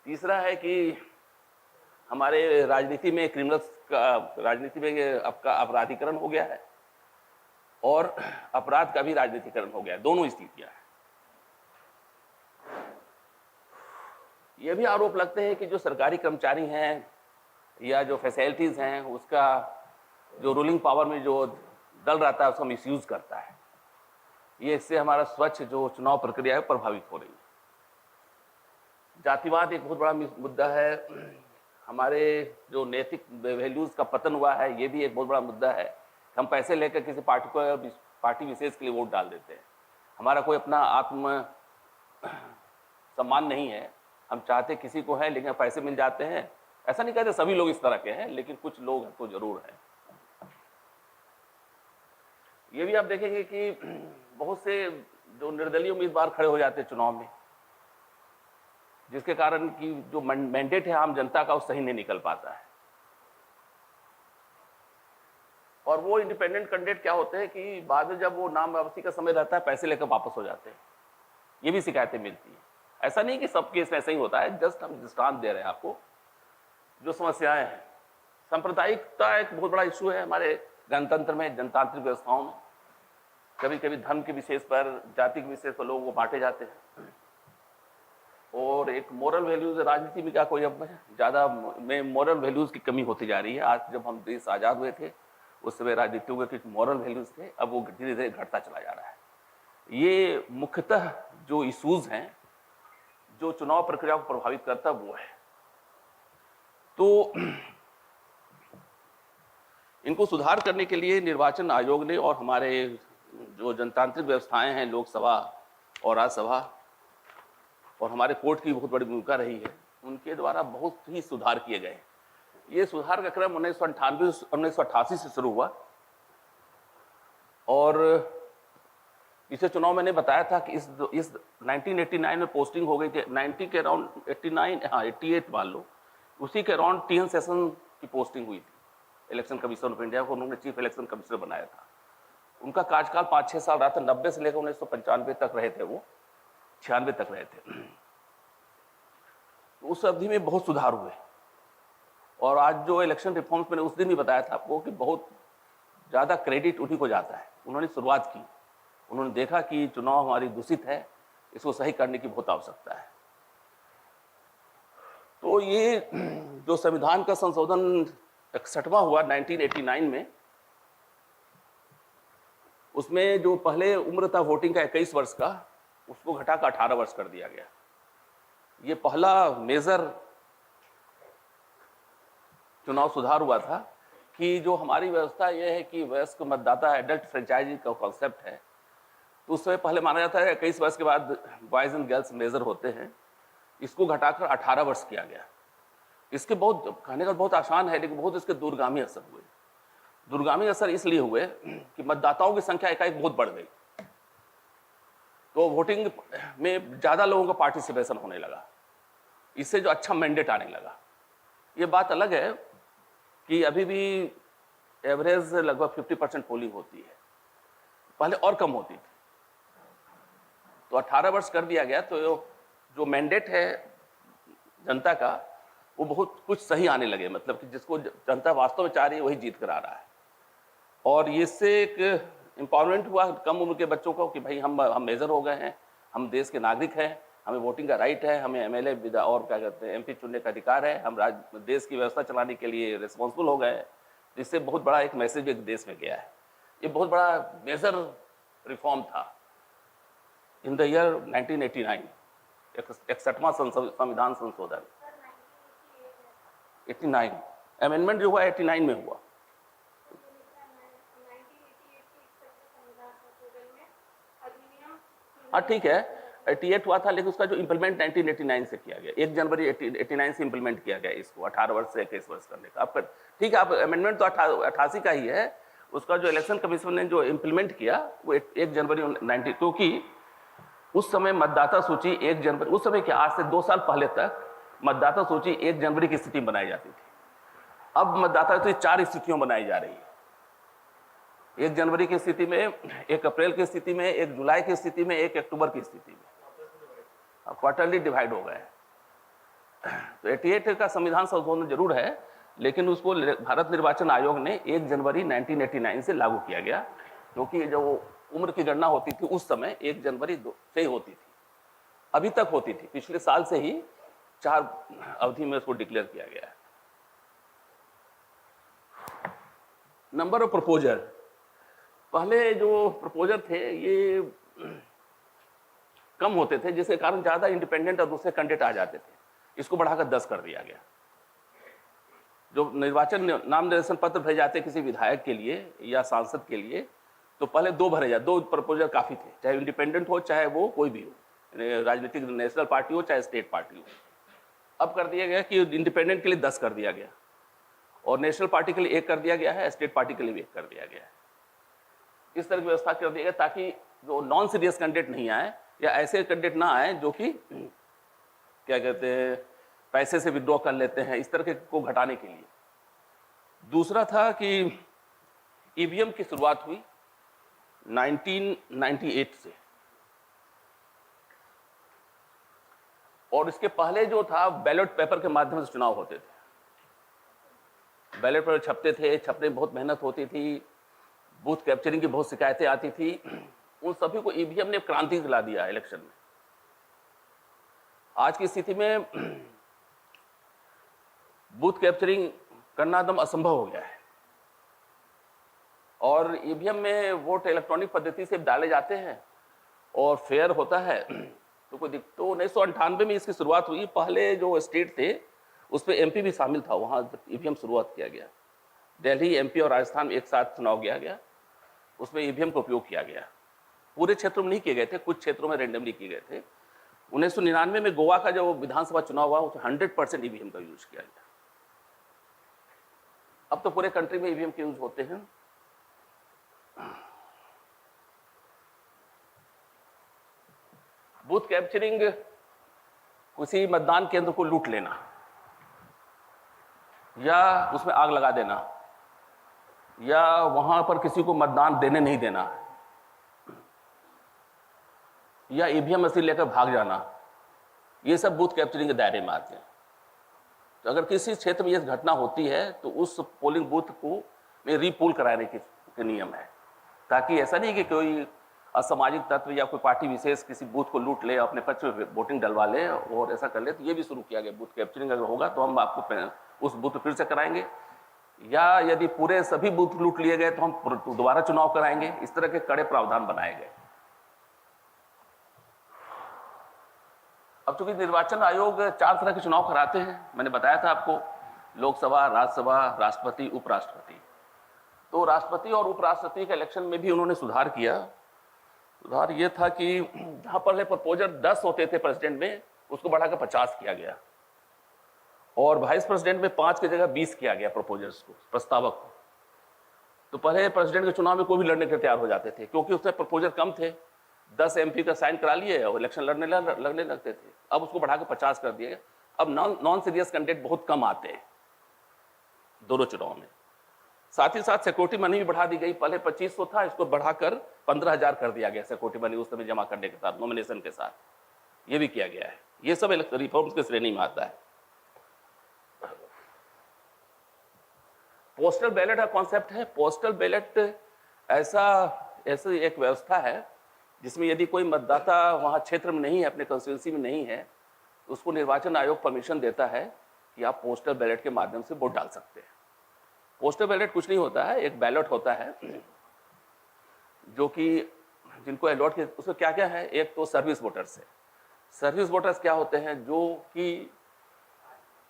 तीसरा है कि हमारे राजनीति में क्रिमिनल्स का, राजनीति में आपका अपराधीकरण हो गया है और अपराध का भी राजनीतिकरण हो गया है। दोनों स्थितियां हैं। ये भी आरोप लगते हैं कि जो सरकारी कर्मचारी हैं या जो फैसिलिटीज हैं उसका जो रूलिंग पावर में जो दल रहता है उसका मिसयूज करता है। ये इससे हमारा स्वच्छ जो चुनाव प्रक्रिया है प्रभावित हो रही है। जातिवाद एक बहुत बड़ा मुद्दा है। हमारे जो नैतिक वैल्यूज का पतन हुआ है ये भी एक बहुत बड़ा मुद्दा है। हम पैसे लेकर किसी पार्टी विशेष के लिए वोट डाल देते हैं। हमारा कोई अपना आत्म सम्मान नहीं है। हम चाहते किसी को है लेकिन पैसे मिल जाते हैं। ऐसा नहीं कहते सभी लोग इस तरह के हैं, लेकिन कुछ लोग तो जरूर हैं। ये भी आप देखेंगे कि बहुत से जो निर्दलीय उम्मीदवार खड़े हो जाते हैं चुनाव में, जिसके कारण कि जो मैंडेट है आम जनता का वो सही नहीं निकल पाता है। और वो इंडिपेंडेंट कैंडिडेट क्या होते हैं कि बाद में जब वो नाम वापसी का समय रहता है पैसे लेकर वापस हो जाते हैं। ये भी शिकायतें मिलती हैं। ऐसा नहीं कि सब केस में ऐसा ही होता है, जस्ट हम दृष्टांत दे रहे हैं आपको। जो समस्याएं हैं, सांप्रदायिकता एक बहुत बड़ा इशू है हमारे गणतंत्र में, जनतांत्रिक व्यवस्थाओं में। कभी कभी धर्म के विशेष पर, जाति के विशेष पर लोगों को बांटे जाते हैं। और एक मोरल वैल्यूज, राजनीति में क्या कोई अब ज़्यादा में मोरल वैल्यूज की कमी होती जा रही है। आज जब हम देश आज़ाद हुए थे उस समय राजनीतियों के कुछ मॉरल वैल्यूज थे, अब वो धीरे धीरे घटता चला जा रहा है। ये मुख्यतः जो इशूज हैं जो चुनाव प्रक्रिया को प्रभावित करता वो है। तो इनको सुधार करने के लिए निर्वाचन आयोग ने और हमारे जो जनतांत्रिक व्यवस्थाएं हैं, लोकसभा और राज्यसभा और हमारे कोर्ट की बहुत बड़ी भूमिका रही है, उनके द्वारा बहुत ही सुधार किए गए। ये सुधार का क्रम 1988 से शुरू हुआ और इसे चुनाव मैंने बताया था कि इस 1989 में पोस्टिंग हो गई थी। 90 के अराउंड 89, हाँ 88 मान लो, उसी के अराउंड TN सेशन की पोस्टिंग हुई थी। इलेक्शन कमीशन ऑफ इंडिया को उन्होंने चीफ इलेक्शन कमिश्नर बनाया था। उनका कार्यकाल 5-6 साल रहा था। 90 से लेकर 1995 तक रहे थे, वो 96 तक रहे थे। उस अवधि में बहुत सुधार हुए। और आज जो इलेक्शन रिफॉर्म्स मैंने उस दिन भी बताया था आपको कि बहुत ज़्यादा क्रेडिट उन्हीं को जाता है। उन्होंने शुरुआत की, उन्होंने देखा कि चुनाव हमारी दूषित है, इसको सही करने की बहुत आवश्यकता है। तो ये जो संविधान का संशोधन 61वां हुआ 1989 में, उसमें जो पहले उम्र था वोटिंग का 21 वर्ष का, उसको घटाकर 18 वर्ष कर दिया गया। ये पहला मेजर चुनाव सुधार हुआ था कि जो हमारी व्यवस्था यह है कि वयस्क मतदाता, एडल्ट फ्रेंचाइजी का कॉन्सेप्ट है, तो उस समय पहले माना जाता है 21 वर्ष के बाद बॉयज एंड गर्ल्स मेजर होते हैं, इसको घटाकर 18 वर्ष किया गया। इसके बहुत कहने का बहुत आसान है, लेकिन बहुत इसके दूरगामी असर हुए। दूरगामी असर इसलिए हुए कि मतदाताओं की संख्या एकाएक बहुत बढ़ गई, तो वोटिंग में ज़्यादा लोगों का पार्टिसिपेशन होने लगा। इससे जो अच्छा मैंडेट आने लगा। ये बात अलग है कि अभी भी एवरेज लगभग 50% पोलिंग होती है, पहले और कम होती थी। तो 18 वर्ष कर दिया गया, तो जो मैंडेट है जनता का वो बहुत कुछ सही आने लगे। मतलब कि जिसको जनता वास्तव में चाह रही है वही जीत कर आ रहा है। और इससे एक एम्पावरमेंट हुआ कम उम्र के बच्चों को कि भाई हम मेजर हो गए हैं, हम देश के नागरिक हैं, हमें वोटिंग का राइट है, हमें MLA और क्या कहते हैं MP चुनने का अधिकार है, हम देश की व्यवस्था चलाने के लिए रिस्पॉन्सिबल हो गए हैं। इससे बहुत बड़ा एक मैसेज एक देश में गया है। ये बहुत बड़ा मेजर रिफॉर्म था इन द ईयर 1989, 61वां संविधान संशोधन 89 अमेंडमेंट जो हुआ 89 में हुआ। हाँ ठीक है, 88 हुआ था, लेकिन उसका जो इम्प्लीमेंट 1989 से किया गया, 1 जनवरी 89 से इम्प्लीमेंट किया गया इसको 18 वर्ष से 21 वर्ष करने का। आपका ठीक है, आप अमेंडमेंट तो 88 का ही है। उसका जो इलेक्शन कमीशन ने जो इम्प्लीमेंट किया वो 1 जनवरी 90, क्योंकि उस समय मतदाता सूची 1 जनवरी, उस समय क्या आज से 2 साल पहले तक मतदाता सूची 1 जनवरी की स्थिति में बनाई जाती थी। अब मतदाता सूची 4 स्थितियों में बनाई जा रही है। 1 जनवरी की स्थिति में, 1 अप्रैल की स्थिति में, 1 जुलाई की स्थिति में, 1 अक्टूबर की स्थिति में। क्वार्टरली डिवाइड हो गए। तो 88 का संविधान संशोधन जरूर है, लेकिन उसको भारत निर्वाचन आयोग ने 1 जनवरी 1989 से लागू किया गया, क्योंकि जो उम्र की गणना होती थी उस समय 1 जनवरी से होती थी, अभी तक होती थी, पिछले साल से ही 4 अवधि में उसको डिक्लेयर किया गया है। नंबर ऑफ प्रपोजर, पहले जो प्रपोजर थे ये कम होते थे, जिसके कारण ज्यादा इंडिपेंडेंट और दूसरे कैंडिडेट आ जाते थे। इसको बढ़ाकर 10 कर दिया गया। जो निर्वाचन नाम निर्देशन पत्र भेजे जाते किसी विधायक के लिए या सांसद के लिए, तो पहले 2 भरे जाते, 2 प्रपोजल काफी थे, चाहे इंडिपेंडेंट हो चाहे वो कोई भी हो, राजनीतिक नेशनल पार्टी हो चाहे स्टेट पार्टी हो। अब कर दिया गया कि इंडिपेंडेंट के लिए 10 कर दिया गया, और नेशनल पार्टी के लिए 1 कर दिया गया है, स्टेट पार्टी के लिए भी 1 कर दिया गया है। इस तरह की व्यवस्था कर दी गई ताकि जो नॉन सीरियस कैंडिडेट नहीं आए, या ऐसे कैंडिडेट ना आए जो कि क्या कहते हैं पैसे से विड्रॉ कर लेते हैं, इस तरह के को घटाने के लिए। दूसरा था कि ईवीएम की शुरुआत हुई 1998 से, और इसके पहले जो था बैलेट पेपर के माध्यम से चुनाव होते थे। बैलेट पेपर छपते थे, छपने में बहुत मेहनत होती थी, बूथ कैप्चरिंग की बहुत शिकायतें आती थी। उन सभी को ईवीएम ने क्रांति दिला दिया इलेक्शन में। आज की स्थिति में बूथ कैप्चरिंग करना एकदम असंभव हो गया है, और ईवीएम में वोट इलेक्ट्रॉनिक पद्धति से डाले जाते हैं और फेयर होता है। तो कोई दिक्कत, तो 1998 में इसकी शुरुआत हुई। पहले जो स्टेट थे उसमें एमपी भी शामिल था, वहां ईवीएम शुरुआत किया गया। दिल्ली, एमपी और राजस्थान में एक साथ चुनाव किया गया, उसमें ईवीएम का उपयोग किया गया। पूरे क्षेत्रों में नहीं किए गए थे, कुछ क्षेत्रों में रेंडमली किए गए थे। 1999 में गोवा का जो विधानसभा चुनाव हुआ उसमें 100% ईवीएम का यूज किया गया। अब तो पूरे कंट्री में ईवीएम के यूज होते हैं। बूथ कैप्चरिंग, किसी मतदान केंद्र को लूट लेना या उसमें आग लगा देना, या वहां पर किसी को मतदान देने नहीं देना, या ईवीएम मशीन लेकर भाग जाना, ये सब बूथ कैप्चरिंग के दायरे में आते हैं। तो अगर किसी क्षेत्र में यह घटना होती है तो उस पोलिंग बूथ को में रीपोल कराने के नियम है, ताकि ऐसा नहीं कि कोई असामाजिक तत्व या कोई पार्टी विशेष किसी बूथ को लूट ले, अपने पक्ष में वोटिंग डलवा ले और ऐसा कर ले। तो ये भी शुरू किया गया, बूथ कैप्चरिंग अगर होगा तो हम आपको उस बूथ फिर से कराएंगे, या यदि पूरे सभी बूथ लूट लिए गए तो हम दोबारा चुनाव कराएंगे। इस तरह के कड़े प्रावधान बनाए गए। अब चूंकि निर्वाचन आयोग 4 तरह के चुनाव कराते हैं, मैंने बताया था आपको, लोकसभा, राज्यसभा, राष्ट्रपति, उपराष्ट्रपति। तो राष्ट्रपति और उपराष्ट्रपति के इलेक्शन में भी उन्होंने सुधार किया। सुधार ये था कि जहां पहले प्रपोजल 10 होते थे प्रेसिडेंट में, उसको बढ़ाकर 50 किया गया, और वाइस प्रेसिडेंट में 5 की जगह 20 किया गया प्रपोजल्स को, प्रस्तावक को। तो पहले प्रेसिडेंट के चुनाव में कोई भी लड़ने के तैयार हो जाते थे, क्योंकि उसमें प्रपोजल कम थे। 10 एमपी का साइन करा लिए और इलेक्शन लड़ने लगते थे। अब उसको बढ़ाकर 50 कर दिया गया। अब नॉन सीरियस कैंडिडेट बहुत कम आते हैं दोनों चुनाव में। साथ ही साथ सिक्योरिटी मनी भी बढ़ा दी गई। पहले 2500 था, इसको बढ़ाकर 15,000 कर दिया गया सिक्योरिटी मनी उस समय जमा करने के साथ, नॉमिनेशन के साथ। ये भी किया गया है। ये सब रिफॉर्म्स की श्रेणी में आता है। पोस्टल बैलेट का कॉन्सेप्ट है। पोस्टल बैलेट ऐसी एक व्यवस्था है जिसमें यदि कोई मतदाता वहां क्षेत्र में नहीं है, अपने कंस्टिट्यूंसी में नहीं है, उसको निर्वाचन आयोग परमिशन देता है कि आप पोस्टल बैलेट के माध्यम से वोट डाल सकते हैं। पोस्टल बैलेट कुछ नहीं होता है, एक बैलेट होता है जो कि जिनको अलॉट किया। उसमें क्या क्या है, एक तो सर्विस वोटर्स है। सर्विस वोटर्स क्या होते हैं, जो कि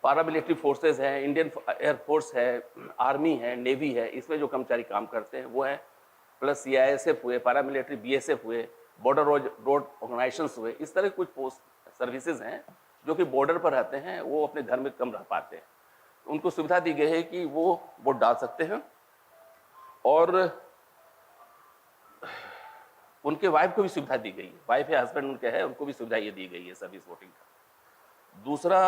पारामिलिट्री फोर्सेस है, इंडियन एयरफोर्स है, आर्मी है, नेवी है, इसमें जो कर्मचारी काम करते हैं वो है, प्लस CISF हुए, पारामिलिट्री BSF हुए, बॉर्डर रोड ऑर्गेनाइजेशंस हुए। इस तरह कुछ पोस्ट सर्विसेज हैं जो कि बॉर्डर पर रहते हैं, वो अपने घर में कम रह पाते हैं। उनको सुविधा दी गई है कि वो वोट डाल सकते हैं, और उनके वाइफ को भी सुविधा दी गई है। वाइफ या हस्बैंड उनके है, उनको भी सुविधा ये दी गई है सर्विस वोटिंग का। दूसरा,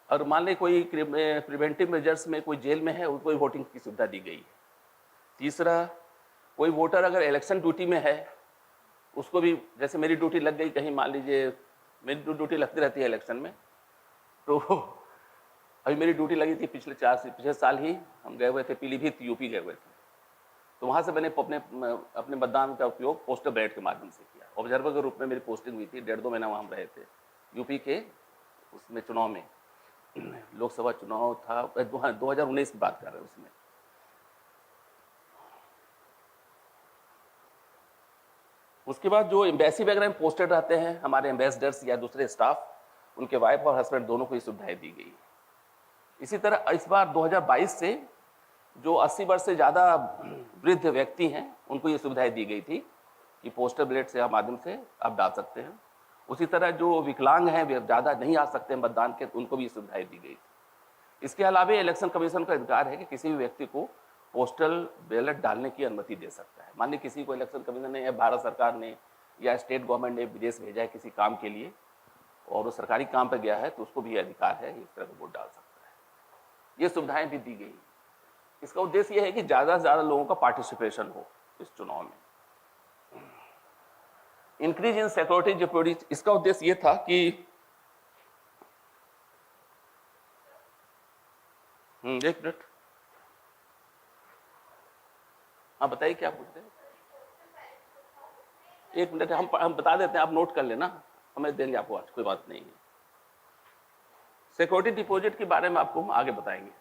और मान लें कोई प्रिवेंटिव मेजर्स में कोई जेल में है, उनको भी वोटिंग की सुविधा दी गई है। तीसरा, कोई वोटर अगर इलेक्शन ड्यूटी में है, उसको भी, जैसे मेरी ड्यूटी लग गई कहीं मान लीजिए मेरी ड्यूटी लगती रहती है इलेक्शन में। तो अभी मेरी ड्यूटी लगी थी पिछले साल ही हम गए हुए थे पीलीभीत, यूपी गए हुए थे। तो वहाँ से मैंने अपने मतदान का उपयोग पोस्टल बैलेट के माध्यम से किया। ऑब्जर्वर के रूप में मेरी पोस्टिंग हुई थी, 1.5-2 महीना वहाँ हम रहे थे यूपी के उसमें चुनाव में। लोकसभा चुनाव था 2019 की बात कर रहे हैं उसमें। उसके बाद जो एम्बेसी वगैरह में पोस्टेड रहते हैं हमारे एम्बेसडर्स या दूसरे स्टाफ, उनके वाइफ और हस्बैंड दोनों को ये सुविधाएं दी गई। इसी तरह इस बार 2022 से जो 80 वर्ष से ज़्यादा वृद्ध व्यक्ति हैं उनको ये सुविधाएं दी गई थी कि पोस्टल बैलेट से माध्यम से आप डाल सकते हैं। उसी तरह जो विकलांग हैं, वे ज़्यादा नहीं आ सकते मतदान के, उनको भी ये सुविधाएं दी गई। इसके अलावा इलेक्शन कमीशन का अधिकार है कि किसी भी व्यक्ति को पोस्टल बैलेट डालने की अनुमति दे सकता है। मान लीजिए किसी को इलेक्शन कमीशन ने या भारत सरकार ने या स्टेट गवर्नमेंट ने विदेश भेजा है किसी काम के लिए और वो सरकारी काम पर गया है, तो उसको भी अधिकार है इस तरह का वोट डाल सकता है। ये सुविधाएं भी दी गई। इसका उद्देश्य यह है कि ज़्यादा से ज़्यादा लोगों का पार्टिसिपेशन हो इस चुनाव में। इंक्रीज इन सिक्योरिटी डिपॉजिट, इसका उद्देश्य यह था कि एक मिनट, हाँ बताइए क्या पूछते हैं। एक मिनट, हम बता देते हैं, आप नोट कर लेना, हमें देंगे आपको आज, कोई बात नहीं है। सिक्योरिटी डिपॉजिट के बारे में आपको हम आगे बताएंगे।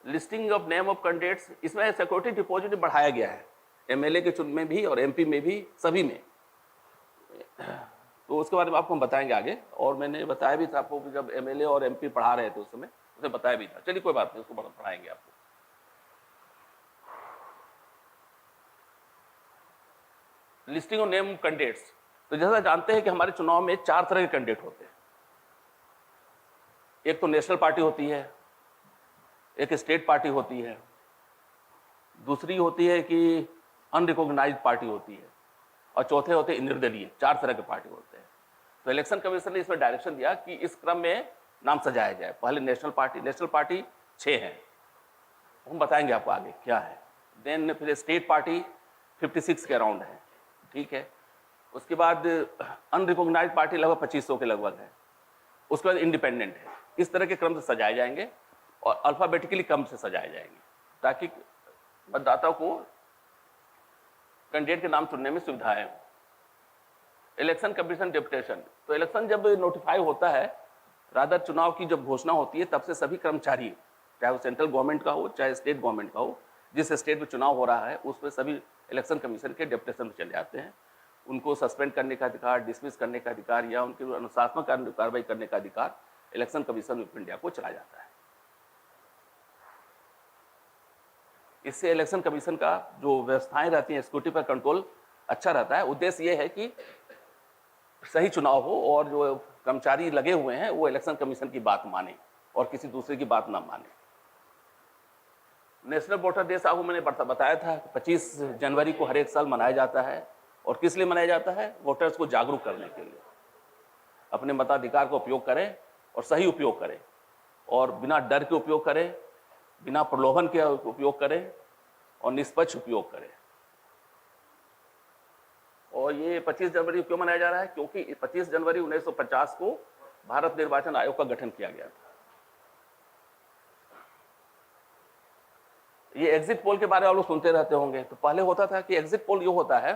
Listing of name of candidates, इसमें सिक्योरिटी डिपॉजिट बढ़ाया गया है एमएलए के चुनाव में भी और एमपी में भी, सभी में। तो उसके बारे में आपको हम बताएंगे आगे। और मैंने बताया भी था आपको जब एमएलए और एमपी पढ़ा रहे थे उस समय, उसे बताया भी था। चलिए कोई बात नहीं, उसको पढ़ाएंगे आपको। लिस्टिंग ऑफ नेम कैंडिडेट्स, तो जैसा जानते हैं कि हमारे चुनाव में 4 तरह के कैंडिडेट होते हैं। एक तो नेशनल पार्टी होती है, एक स्टेट पार्टी होती है, दूसरी होती है कि अनरिकॉग्नाइज्ड पार्टी होती है, और चौथे होते हैं निर्दलीय। 4 तरह के पार्टी होते हैं। तो इलेक्शन कमीशन ने इसमें डायरेक्शन दिया कि इस क्रम में नाम सजाया जाए। पहले नेशनल पार्टी 6 हैं, हम बताएंगे आपको आगे क्या है। देन फिर स्टेट पार्टी 56 के अराउंड है, ठीक है। उसके बाद अनरिकॉग्नाइज्ड पार्टी लगभग 2500 के लगभग है। उसके बाद इंडिपेंडेंट है। इस तरह के क्रम से सजाए जाएंगे और अल्फाबेटिकली क्रम से सजाए जाएंगे ताकि मतदाता को कैंडिडेट के नाम चुनने में सुविधाएं हो। इलेक्शन कमीशन डेपुटेशन, तो इलेक्शन जब नोटिफाई होता है, रादर चुनाव की जब घोषणा होती है, तब से सभी कर्मचारी, चाहे वो सेंट्रल गवर्नमेंट का हो चाहे स्टेट गवर्नमेंट का हो, जिस स्टेट में चुनाव हो रहा है उसमें सभी इलेक्शन कमीशन के डेपुटेशन में चले जाते हैं। उनको सस्पेंड करने का अधिकार, डिसमिस करने का अधिकार या उनकी अनुशासनात्मक कार्रवाई करने का अधिकार इलेक्शन कमीशन ऑफ इंडिया को चला जाता है। इससे इलेक्शन कमीशन का जो व्यवस्थाएं रहती हैं, सिक्योरिटी पर कंट्रोल अच्छा रहता है। उद्देश्य ये है कि सही चुनाव हो और जो कर्मचारी लगे हुए हैं वो इलेक्शन कमीशन की बात माने और किसी दूसरे की बात ना माने। नेशनल वोटर डे साहब मैंने बताया था 25 जनवरी को हर एक साल मनाया जाता है। और किस लिए मनाया जाता है? वोटर्स को जागरूक करने के लिए। अपने मताधिकार का उपयोग करें और सही उपयोग करें और बिना डर के उपयोग करें, बिना प्रलोभन के उपयोग करें और निष्पक्ष उपयोग करें। और ये 25 जनवरी क्यों मनाया जा रहा है? क्योंकि 25 जनवरी 1950 को भारत निर्वाचन आयोग का गठन किया गया था। ये एग्जिट पोल के बारे में आप लोग सुनते रहते होंगे। तो पहले होता था कि एग्जिट पोल ये होता है,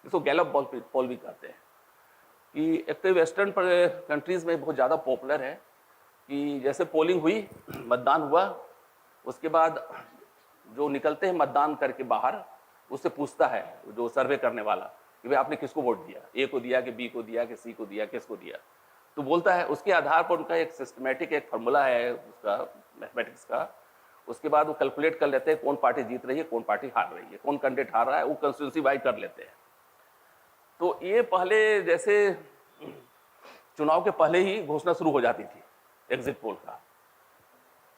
इसको गैलप पोल भी कहते हैं, कि एक तो वेस्टर्न कंट्रीज में बहुत ज़्यादा पॉपुलर है कि जैसे पोलिंग हुई, मतदान हुआ, उसके बाद जो निकलते हैं मतदान करके बाहर, उससे पूछता है जो सर्वे करने वाला कि भाई आपने किसको वोट दिया, ए को दिया कि बी को दिया कि सी को दिया, किसको दिया। तो बोलता है, उसके आधार पर उनका एक सिस्टमेटिक एक फार्मूला है उसका, मैथमेटिक्स का। उसके बाद वो कैलकुलेट कर लेते हैं कौन पार्टी जीत रही है, कौन पार्टी हार रही है, कौन कैंडिडेट हार रहा है, वो कंस्टिट्यूंसी वाइज कर लेते हैं। तो ये पहले जैसे चुनाव के पहले ही घोषणा शुरू हो जाती थी एग्जिट पोल का।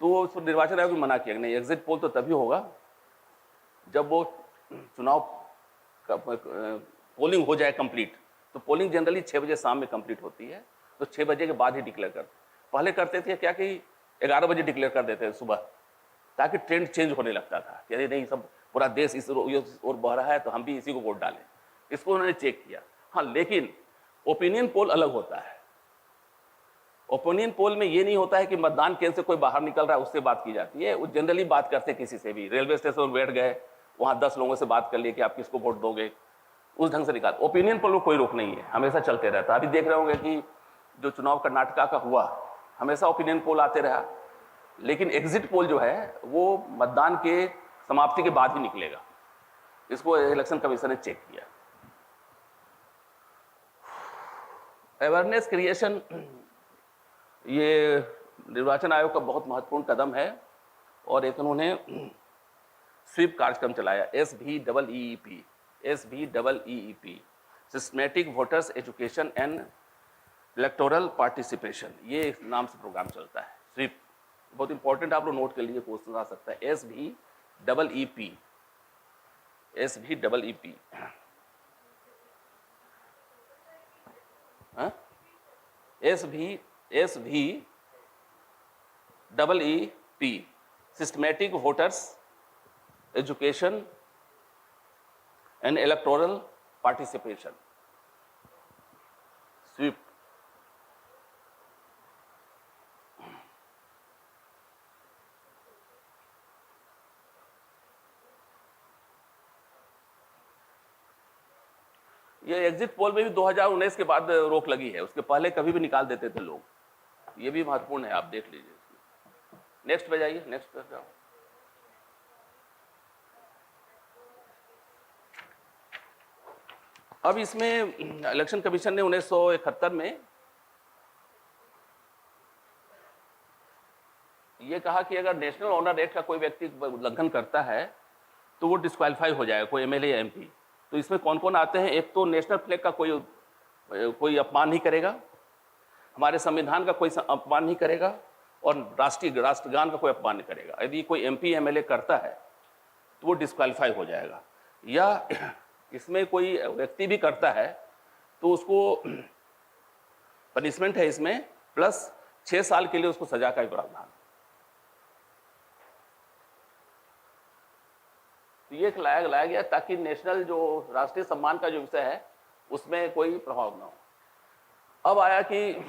तो निर्वाचन आयोग ने मना किया, नहीं एग्जिट पोल तो तभी होगा जब वो चुनाव पोलिंग हो जाए कंप्लीट। तो पोलिंग जनरली 6 बजे शाम में कंप्लीट होती है, तो 6 बजे के बाद ही डिक्लेयर करते। पहले करते थे क्या कि 11 बजे डिक्लेयर कर देते थे सुबह, ताकि ट्रेंड चेंज होने लगता था कि अरे नहीं, सब पूरा देश इस ओर बह रहा है तो हम भी इसी को वोट डालें। इसको उन्होंने चेक किया। हाँ, लेकिन ओपिनियन पोल अलग होता है। ओपिनियन पोल में ये नहीं होता है कि मतदान केंद्र से कोई बाहर निकल रहा है उससे बात की जाती है, वो जनरली बात करते हैं किसी से भी, रेलवे स्टेशन पर बैठ गए वहां 10 लोगों से बात कर लिए कि आप किसको वोट दोगे, उस ढंग से निकाल। ओपिनियन पोल में कोई रोक नहीं है, हमेशा चलते रहता है। अभी देख रहे होंगे कि जो चुनाव कर्नाटका का हुआ, हमेशा ओपिनियन पोल आते रहा, लेकिन एग्जिट पोल जो है वो मतदान के समाप्ति के बाद ही निकलेगा। इसको इलेक्शन कमीशन ने चेक किया। अवेयरनेस क्रिएशन, ये निर्वाचन आयोग का बहुत महत्वपूर्ण कदम है और एक उन्होंने स्वीप कार्यक्रम चलाया, SVEEP, systematic voters education and electoral participation, ये इस नाम से प्रोग्राम चलता है। स्वीप बहुत इंपॉर्टेंट, आप लोग नोट कर लीजिए, क्वेश्चन आ सकता है। SVEEP, SVEEP, systematic voters education and electoral participation, SVEEP. ये एग्जिट पोल में भी 2019 के बाद रोक लगी है, उसके पहले कभी भी निकाल देते थे लोग, ये भी महत्वपूर्ण है, आप देख लीजिए। नेक्स्ट पे जाइए, नेक्स्ट पे जाओ। अब इसमें इलेक्शन कमीशन ने 1971 में ये कहा कि अगर नेशनल ऑनर एक्ट का कोई व्यक्ति उल्लंघन करता है तो वो डिस्क्वालीफाई हो जाएगा, कोई एमएलए या एमपी। तो इसमें कौन कौन आते हैं? एक तो नेशनल फ्लैग का कोई अपमान नहीं करेगा, हमारे संविधान का कोई अपमान नहीं करेगा, और राष्ट्रगान का कोई अपमान नहीं करेगा। यदि कोई एमपी एमएलए करता है तो वो डिस्क्वालीफाई हो जाएगा। या इसमें कोई व्यक्ति भी करता है तो उसको पनिशमेंट है इसमें, प्लस 6 साल के लिए उसको सजा का भी प्रावधान। तो ये लाया गया ताकि नेशनल जो राष्ट्रीय सम्मान का जो विषय है उसमें कोई प्रभाव ना हो। अब आया कि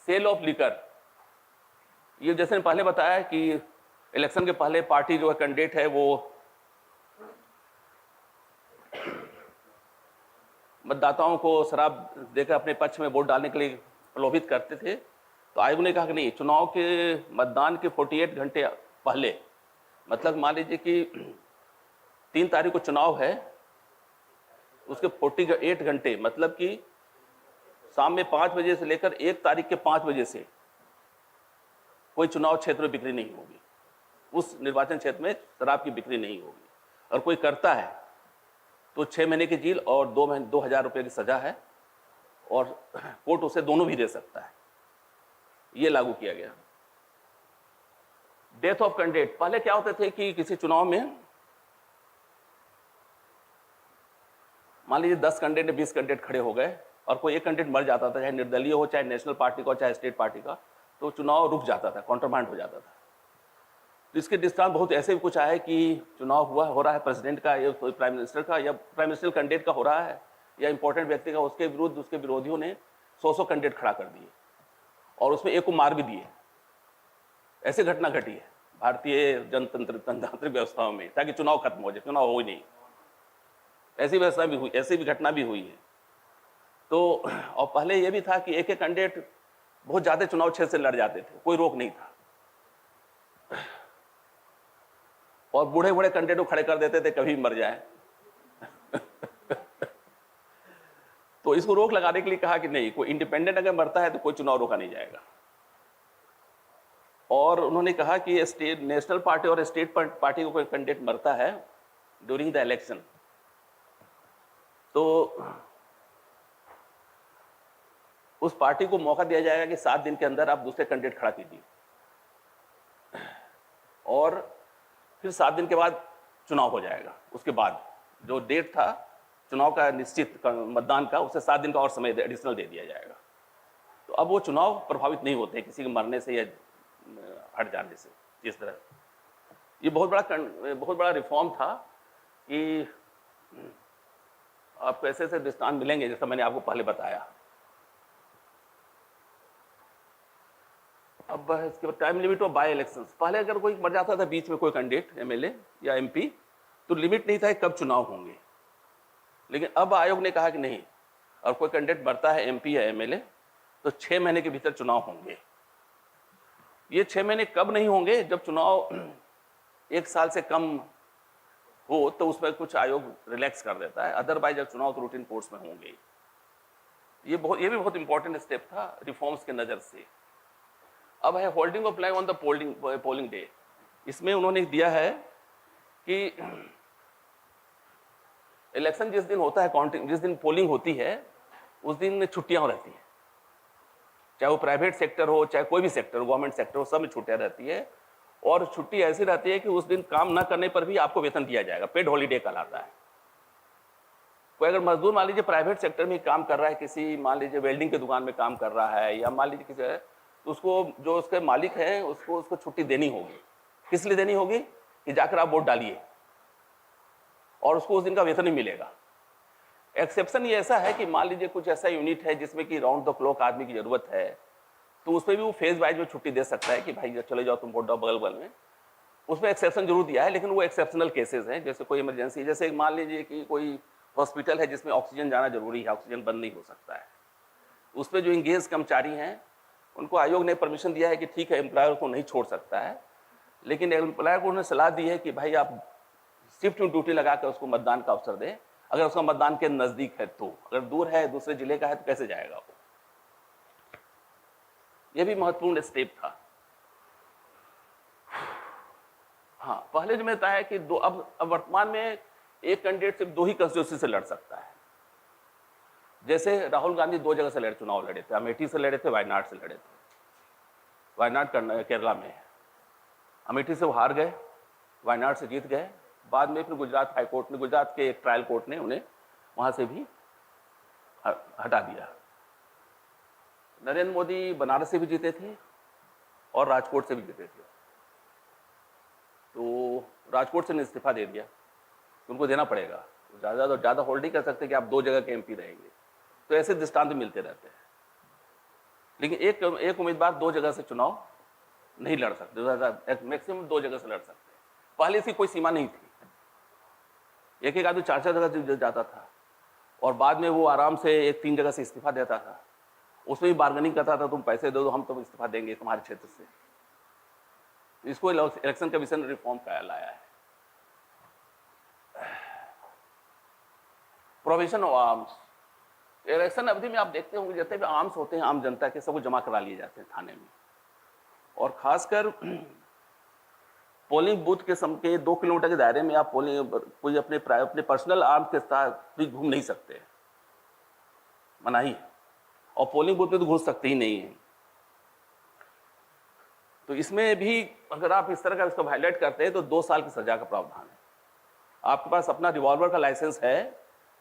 सेल ऑफ लिकर, ये जैसे ने पहले बताया कि इलेक्शन के पहले पार्टी जो है कैंडिडेट है वो मतदाताओं को शराब देकर अपने पक्ष में वोट डालने के लिए प्रलोभित करते थे। तो आयोग ने कहा कि नहीं, चुनाव के मतदान के 48 घंटे पहले, मतलब मान लीजिए कि 3 तारीख को चुनाव है, उसके 48 घंटे मतलब कि शाम में 5 बजे से लेकर 1 तारीख के 5 बजे से कोई चुनाव क्षेत्र में बिक्री नहीं होगी, उस निर्वाचन क्षेत्र में शराब की बिक्री नहीं होगी। और कोई करता है तो 6 महीने की जेल और 2,000 रुपये की सजा है, और कोर्ट उसे दोनों भी दे सकता है। ये लागू किया गया। डेथ ऑफ कैंडिडेट, पहले क्या होते थे कि किसी चुनाव में मान लीजिए 10 कैंडिडेट 20 कैंडिडेट खड़े हो गए और कोई एक कैंडिडेट मर जाता था, चाहे निर्दलीय हो, चाहे नेशनल पार्टी का, चाहे स्टेट पार्टी का, तो चुनाव रुक जाता था, कॉन्ट्रमांड हो जाता था। तो इसके दृष्टांत बहुत ऐसे भी कुछ आए कि चुनाव हो रहा है प्रेसिडेंट का या प्राइम मिनिस्टर का, या प्राइम मिनिस्टर कैंडिडेट का हो रहा है या इंपॉर्टेंट व्यक्ति का, उसके विरुद्ध उसके विरोधियों ने 100 कैंडिडेट खड़ा कर दिए और उसमें एक को मार भी दिए। ऐसी घटना घटी है भारतीय जनतांत्रिक व्यवस्थाओं में, ताकि चुनाव खत्म हो जाए, चुनाव हो ही नहीं। ऐसी व्यवस्था भी हुई, ऐसी भी घटना भी हुई है। तो और पहले ये भी था कि एक एक कैंडिडेट बहुत ज्यादा चुनाव क्षेत्र से लड़ जाते थे, कोई रोक नहीं था, और बूढ़े बूढ़े कैंडिडेट को खड़े कर देते थे, कभी मर जाए। तो इसको रोक लगाने के लिए कहा कि नहीं, कोई इंडिपेंडेंट अगर मरता है तो कोई चुनाव रोका नहीं जाएगा। और उन्होंने कहा कि स्टेट नेशनल पार्टी और स्टेट पार्टी को कोई कैंडिडेट मरता है ड्यूरिंग द इलेक्शन, तो उस पार्टी को मौका दिया जाएगा कि 7 दिन के अंदर आप दूसरे कैंडिडेट खड़ा कीजिए, और फिर 7 दिन के बाद चुनाव हो जाएगा। उसके बाद जो डेट था चुनाव का निश्चित मतदान का, उससे 7 दिन का और समय एडिशनल दे दिया जाएगा। तो अब वो चुनाव प्रभावित नहीं होते किसी के मरने से या हट जाने से। इस तरह ये बहुत बड़ा रिफॉर्म था कि आपको ऐसे ऐसे दृष्टांत मिलेंगे, जैसा मैंने आपको पहले बताया। अब इसके बाद टाइम लिमिट और बाय इलेक्शंस। पहले अगर कोई मर जाता था बीच में कोई कैंडिडेट एमएलए या एमपी तो लिमिट नहीं था कब चुनाव होंगे, लेकिन अब आयोग ने कहा कि नहीं, और कोई कैंडिडेट मरता है एमपी या एमएलए तो 6 महीने के भीतर चुनाव होंगे। ये 6 महीने कब नहीं होंगे, जब चुनाव 1 साल से कम हो तो उसमें कुछ आयोग रिलैक्स कर देता है, अदरवाइज जब चुनाव तो रूटीन कोर्स में होंगे। ये भी बहुत इंपॉर्टेंट स्टेप था रिफॉर्म्स के नज़र से। अब है holding of flag on the polling day. इसमें उन्होंने दिया है कि इलेक्शन जिस दिन होता है, काउंटिंग जिस दिन पोलिंग होती है उस दिन छुट्टियां रहती हैं, चाहे वो प्राइवेट सेक्टर हो चाहे कोई भी सेक्टर, गवर्नमेंट सेक्टर हो, सब में छुट्टियां रहती है। और छुट्टी ऐसी रहती है कि उस दिन काम ना करने पर भी आपको वेतन दिया जाएगा, पेड हॉलीडे कहलाता है। कोई अगर मजदूर मान लीजिए प्राइवेट सेक्टर में काम कर रहा है, किसी मान लीजिए वेल्डिंग की दुकान में काम कर रहा है, या मान लीजिए किसी है, तो उसको जो उसके मालिक हैं उसको छुट्टी देनी होगी। किस लिए देनी होगी कि जाकर आप वोट डालिए, और उसको उस दिन का वेतन ही मिलेगा। एक्सेप्शन ये ऐसा है कि मान लीजिए कुछ ऐसा यूनिट है जिसमें कि राउंड द क्लॉक आदमी की जरूरत है, तो उसमें भी वो फेज वाइज में छुट्टी दे सकता है कि भाई चले जाओ तुम वोट डालो बगल बगल में। उसमें एक्सेप्शन जरूर दिया है, लेकिन वो एक्सेप्शनल केसेस हैं, जैसे कोई इमरजेंसी, जैसे मान लीजिए कि कोई हॉस्पिटल है जिसमें ऑक्सीजन जाना जरूरी है, ऑक्सीजन बंद नहीं हो सकता है, उसमें जो इंगेज कर्मचारी हैं उनको आयोग ने परमिशन दिया है कि ठीक है एम्प्लॉयर को नहीं छोड़ सकता है, लेकिन एम्प्लॉयर को उन्होंने सलाह दी है कि भाई आप शिफ्ट ड्यूटी लगा कर उसको मतदान का अवसर दें, अगर उसका मतदान के नजदीक है तो। अगर दूर है, दूसरे जिले का है, तो कैसे जाएगा वो। यह भी महत्वपूर्ण स्टेप था। हाँ, पहले जो मैं बताया कि अब वर्तमान में एक कैंडिडेट सिर्फ 2 ही कंस्टिट्यूंसी से लड़ सकता है। जैसे राहुल गांधी 2 जगह से चुनाव लड़े थे, अमेठी से लड़े थे, वायनाड से लड़े थे। वायनाड केरला में है, अमेठी से वो हार गए, वायनाड से जीत गए। बाद में फिर गुजरात हाई कोर्ट ने, गुजरात के एक ट्रायल कोर्ट ने उन्हें वहां से भी हटा दिया। नरेंद्र मोदी बनारस से भी जीते थे और राजकोट से भी जीते थे, तो राजकोट से ने इस्तीफा दे दिया, उनको देना पड़ेगा, ज़्यादा होल्ड नहीं कर सकते कि आप 2 जगह के एमपी रहेंगे। तो ऐसे दृष्टांत मिलते रहते हैं, लेकिन एक उम्मीदवार 2 जगह से चुनाव नहीं लड़ सकते, मैक्सिमम 2 जगह से लड़ सकते हैं। पहले इसकी कोई सीमा नहीं थी, एक आदमी 4 जगह जाता था, और बाद में वो आराम से 3 जगह से इस्तीफा देता था। उसमें भी बार्गेनिंग करता था, तुम पैसे दे दो, हम तुम इस्तीफा देंगे तुम्हारे क्षेत्र से। इसको इलेक्शन कमीशन रिफॉर्म का लाया है। Provision of arms. इलेक्शन अवधि में आप देखते होंगे जितने भी आर्म्स होते हैं आम जनता के, सबको जमा करा लिए जाते हैं थाने में, और खासकर पोलिंग बूथ के 2 किलोमीटर के दायरे में आप कोई अपने पर्सनल आर्म के साथ भी घूम नहीं सकते, मनाही है। और पोलिंग बूथ में तो घुस सकते ही नहीं है। तो इसमें भी अगर आप इस तरह का इसको वायलेट करते हैं तो 2 साल की सजा का प्रावधान है। आपके पास अपना रिवॉल्वर का लाइसेंस है,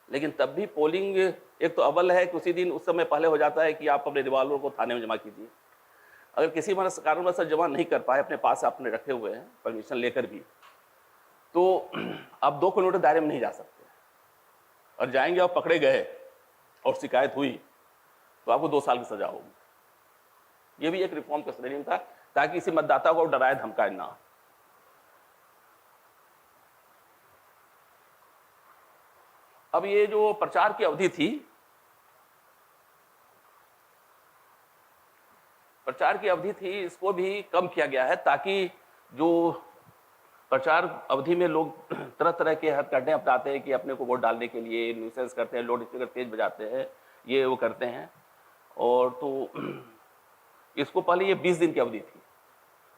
लेकिन तब भी पोलिंग एक तो अव्वल है कि उसी दिन उस समय पहले हो जाता है कि आप अपने रिवॉल्वर को थाने में जमा कीजिए। अगर किसी कारणवश से जमा नहीं कर पाए, अपने पास आपने रखे हुए हैं परमिशन लेकर भी, तो आप 2 किलोमीटर दायरे में नहीं जा सकते, और जाएंगे और पकड़े गए और शिकायत हुई तो आपको 2 साल की सजा होगी। ये भी एक रिफॉर्म का श्रेणी था, ताकि किसी मतदाता को डराए धमकाए ना। अब ये जो प्रचार की अवधि थी, इसको भी कम किया गया है, ताकि जो प्रचार अवधि में लोग तरह तरह के हरकतें अपनाते हैं कि अपने को वोट डालने के लिए न्यूसेंस करते हैं, लाउड स्पीकर तेज बजाते हैं, ये वो करते हैं। और तो इसको पहले ये 20 दिन की अवधि थी,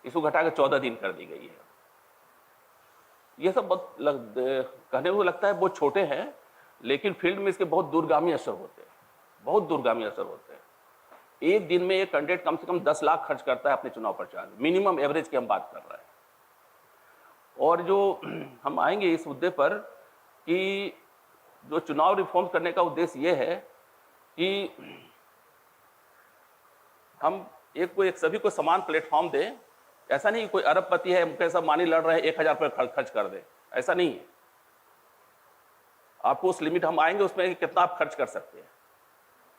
इसको घटाकर 14 दिन कर दी गई है। ये सब बहुत कहने को लगता है बहुत छोटे हैं, लेकिन फील्ड में इसके बहुत दूरगामी असर होते हैं, बहुत दूरगामी असर होते हैं। एक दिन में एक कैंडिडेट कम से कम 10 लाख खर्च करता है अपने चुनाव प्रचार में, मिनिमम एवरेज की हम बात कर रहे हैं। और जो हम आएंगे इस मुद्दे पर कि जो चुनाव रिफॉर्म करने का उद्देश्य ये है कि हम एक सभी को समान प्लेटफॉर्म दें। ऐसा नहीं कोई अरबपति है, मुकेश अंबानी लड़ रहे हैं, 1000 रुपये खर्च कर दे, ऐसा नहीं है। आपको उस लिमिट हम आएंगे उसमें कितना आप खर्च कर सकते हैं।